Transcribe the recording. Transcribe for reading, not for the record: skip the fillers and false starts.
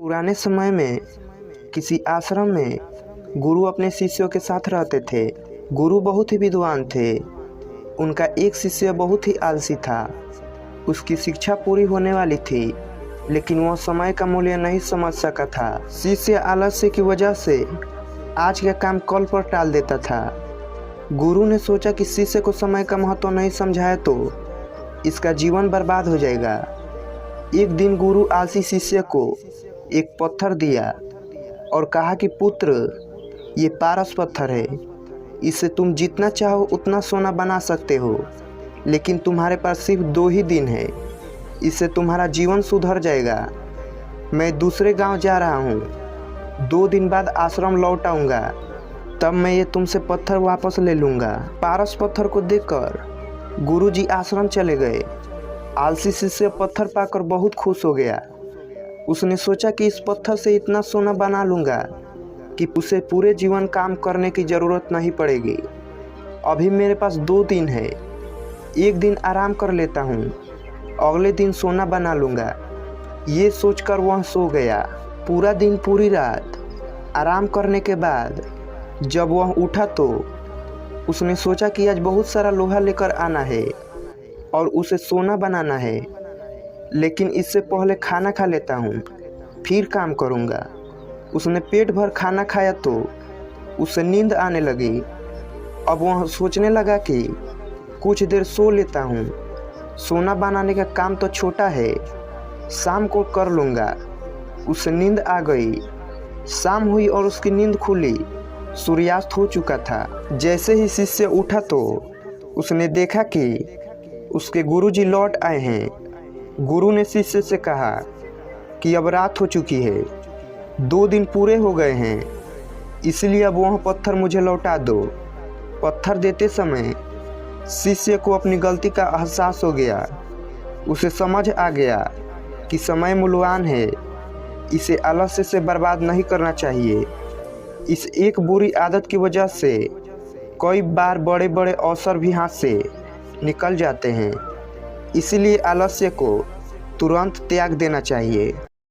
पुराने समय में किसी आश्रम में गुरु अपने शिष्यों के साथ रहते थे। गुरु बहुत ही विद्वान थे। उनका एक शिष्य बहुत ही आलसी था। उसकी शिक्षा पूरी होने वाली थी, लेकिन वह समय का मूल्य नहीं समझ सका था। शिष्य आलस्य की वजह से आज का काम कल पर टाल देता था। गुरु ने सोचा कि शिष्य को समय का महत्व नहीं समझाया तो इसका जीवन बर्बाद हो जाएगा। एक दिन गुरु आलसी शिष्य को एक पत्थर दिया और कहा कि पुत्र, ये पारस पत्थर है, इससे तुम जितना चाहो उतना सोना बना सकते हो, लेकिन तुम्हारे पास सिर्फ 2 ही दिन है। इससे तुम्हारा जीवन सुधर जाएगा। मैं दूसरे गांव जा रहा हूँ, 2 दिन बाद आश्रम लौट आऊँगा, तब मैं ये तुमसे पत्थर वापस ले लूँगा। पारस पत्थर को देखकर गुरुजी आश्रम चले गए। आलसी शिष्य पत्थर पाकर बहुत खुश हो गया। उसने सोचा कि इस पत्थर से इतना सोना बना लूँगा कि उसे पूरे जीवन काम करने की ज़रूरत नहीं पड़ेगी। अभी मेरे पास 2 दिन है, एक दिन आराम कर लेता हूँ, अगले दिन सोना बना लूँगा। ये सोचकर वह सो गया। पूरा दिन पूरी रात आराम करने के बाद जब वह उठा तो उसने सोचा कि आज बहुत सारा लोहा लेकर आना है और उसे सोना बनाना है, लेकिन इससे पहले खाना खा लेता हूँ, फिर काम करूँगा। उसने पेट भर खाना खाया तो उसे नींद आने लगी। अब वह सोचने लगा कि कुछ देर सो लेता हूँ, सोना बनाने का काम तो छोटा है, शाम को कर लूँगा। उसे नींद आ गई। शाम हुई और उसकी नींद खुली। सूर्यास्त हो चुका था। जैसे ही शिष्य उठा तो उसने देखा कि उसके गुरुजी लौट आए हैं। गुरु ने शिष्य से कहा कि अब रात हो चुकी है, 2 दिन पूरे हो गए हैं, इसलिए अब वह पत्थर मुझे लौटा दो। पत्थर देते समय शिष्य को अपनी गलती का एहसास हो गया। उसे समझ आ गया कि समय मूल्यवान है, इसे आलस्य से बर्बाद नहीं करना चाहिए। इस एक बुरी आदत की वजह से कई बार बड़े बड़े अवसर भी हाथ से निकल जाते हैं। इसलिए आलस्य को तुरंत त्याग देना चाहिए।